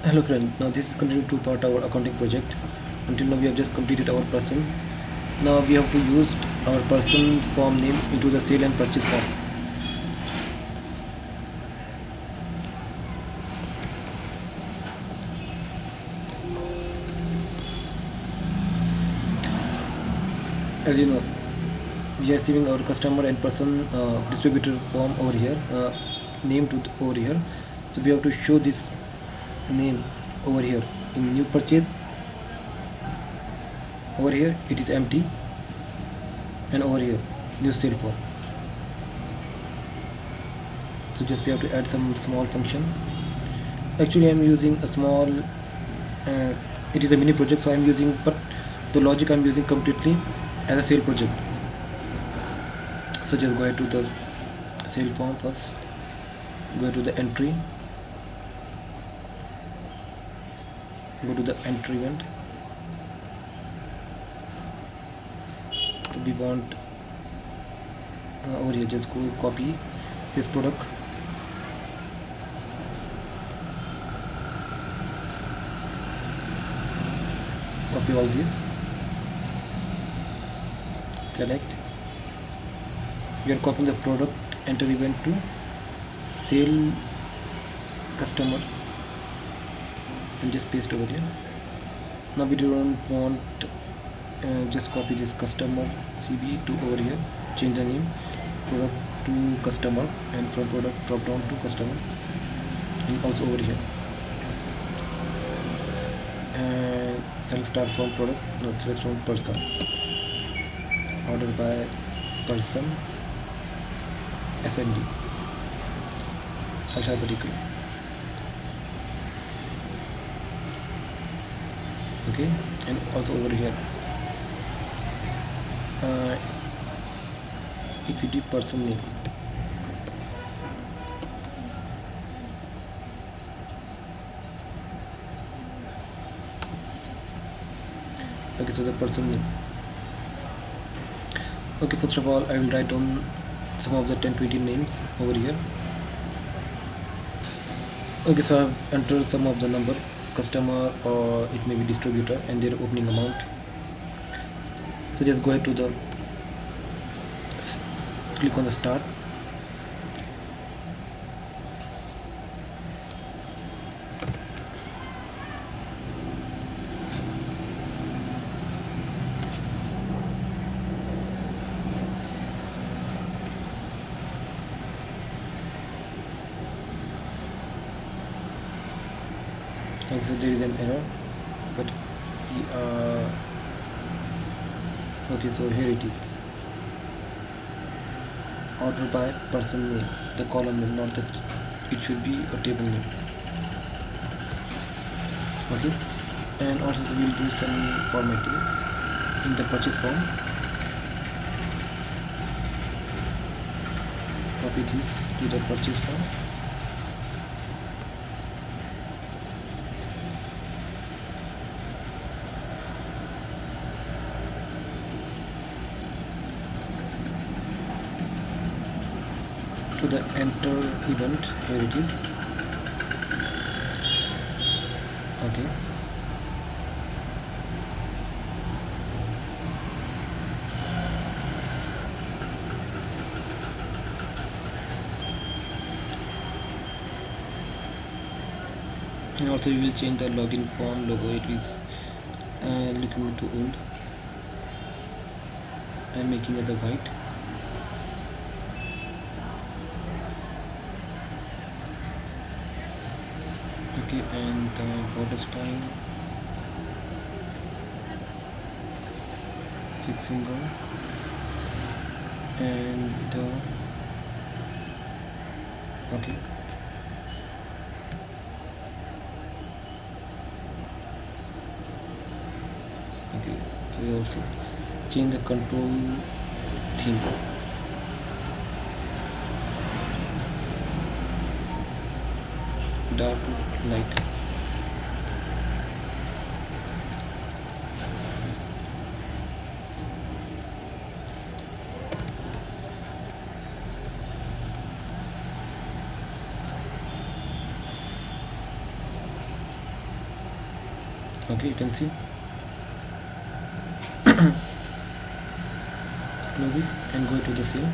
Hello friend, now this is continuing to part our accounting project. Until now we have just completed our person. Now we have to use our person form name into the sale and purchase form. As you know, we are saving our customer and person distributor form over here, name to over here. So we have to show this name over here in new purchase. Over here it is empty, and over here new sale form. So just we have to add some small function. Actually I'm using a small it is a mini project, so I'm using, but the logic I'm using completely as a sale project. So just go ahead to the sale form first, go to the entry, go to the entry event. So we want over here, just go copy this product, copy all this, select, we are copying the product, enter event to sale customer, and just paste over here. Now we don't want just copy this customer CB to over here, change the name product to customer, and from product drop down to customer, and also over here and select start from product, no, select from person, order by person, SND alphabetical. Okay, and also over here if we do person name, okay, so the person name. Okay, first of all I will write down some of the 10-20 names over here. Okay, so I've entered some of the number, customer or it may be distributor, and their opening amount. So just go ahead to the click on the start, and so there is an error, but okay, so here it is, order by person name, the column name, not the, it should be a table name. Okay, and also we will do some formatting in the purchase form. Copy this to the purchase form, to the enter event, here it is. Okay, and also we will change the login form logo, it is looking too old. I am making as a white. Okay, and the border style, fixing on, and the okay, okay, so we also change the control theme, dark to light. Okay, you can see. Close it and go to the sale.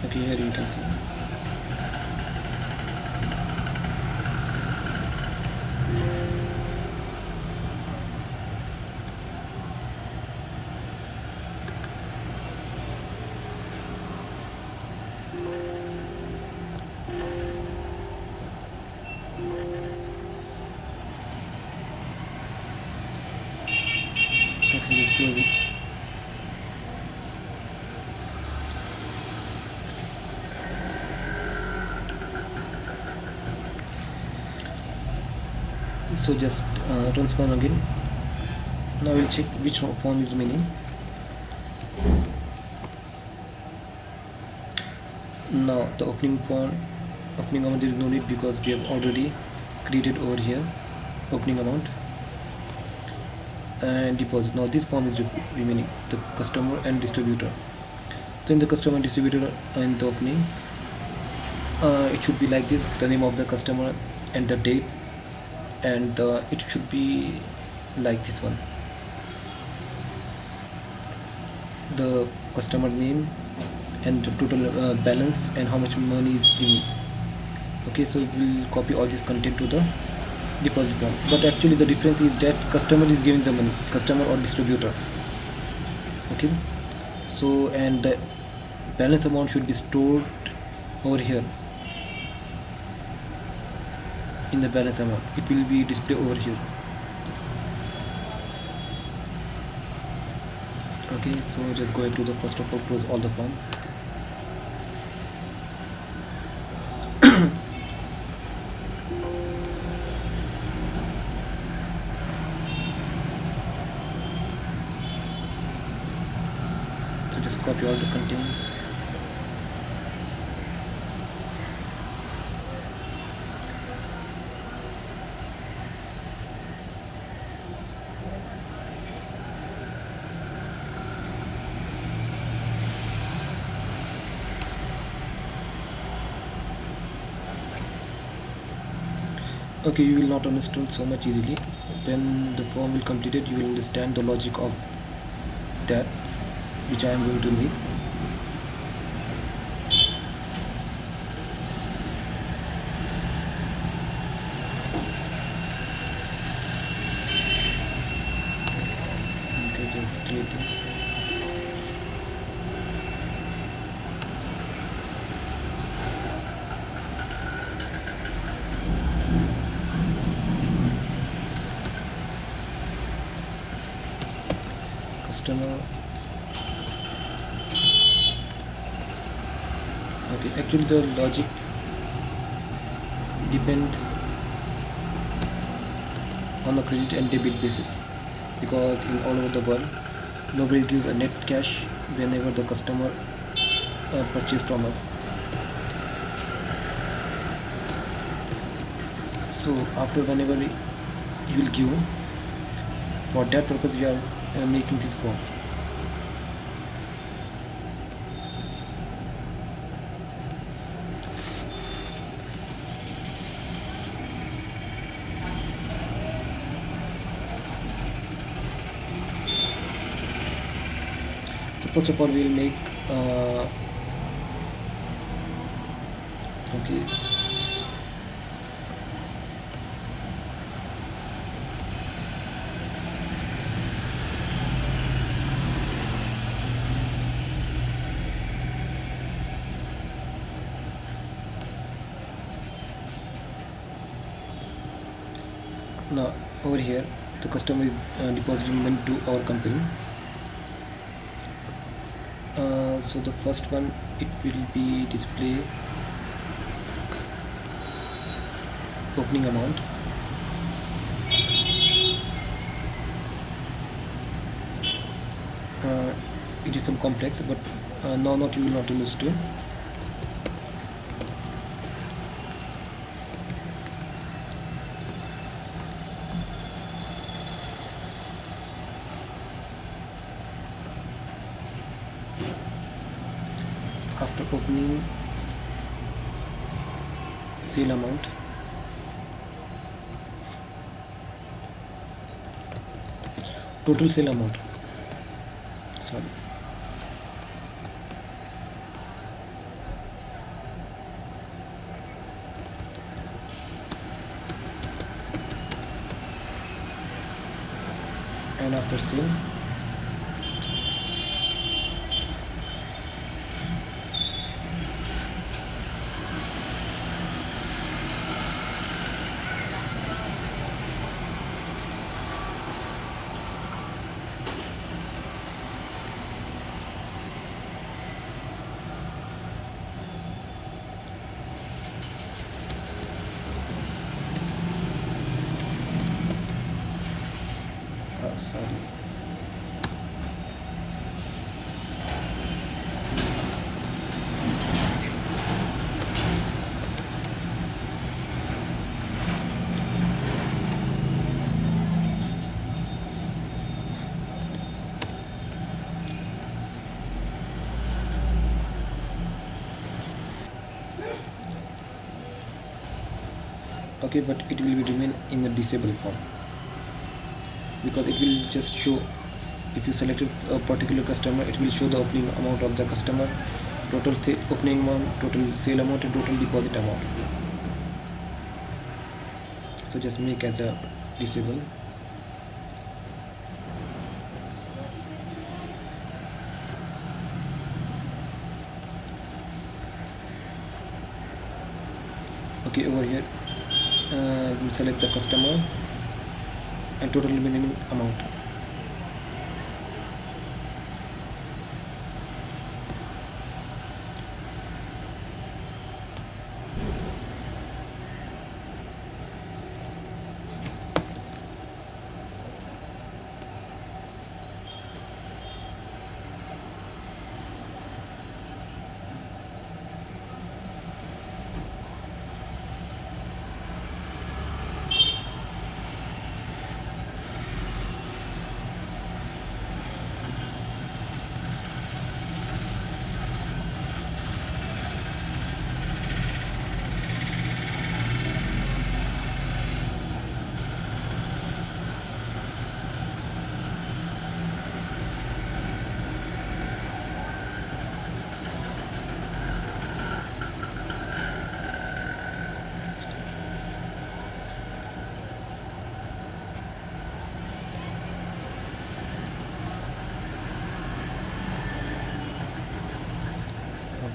Okay, here you can see. Okay, let's close it. So just run form again. Now we'll check which form is remaining. Now the opening amount, there is no need because we have already created over here opening amount and deposit. Now this form is remaining, the customer and distributor. So in the customer and distributor and the opening, it should be like this: the name of the customer and the date, and it should be like this one: the customer name and the total balance and how much money is in. Okay, so we'll copy all this content to the deposit form, but actually the difference is that customer is giving the money, customer or distributor. Okay, so and the balance amount should be stored over here in the balance amount. It will be displayed over here. Okay, so just go ahead to the first of all close all the form. So just copy all the content. Okay, you will not understand so much easily. When the form will complete it, you will understand the logic of that which I am going to make. Okay, just creating. Customer. Okay, actually the logic depends on the credit and debit basis, because in all over the world nobody gives a net cash whenever the customer purchase from us. So after whenever he will give, for that purpose we are making this form. So first of all we will make okay, now over here the customer is depositing money to our company. So the first one, it will be display opening amount. It is some complex, but now not you will not understand. After opening sale amount, total sale amount, sorry. And after sale, sorry. Okay, but it will be remain in the disabled form, because it will just show, if you selected a particular customer, it will show the opening amount of the customer, total opening amount, total sale amount, and total deposit amount. So just make as a disable. Okay, over here we'll select the customer and total minimum amount.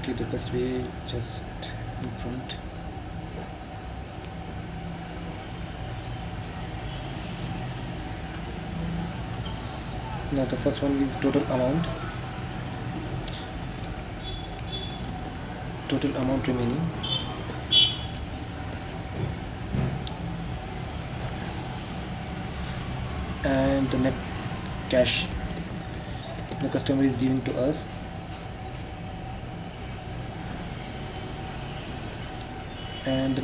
Okay, the best way, just in front. Now the first one is total amount remaining, and the net cash the customer is giving to us, and the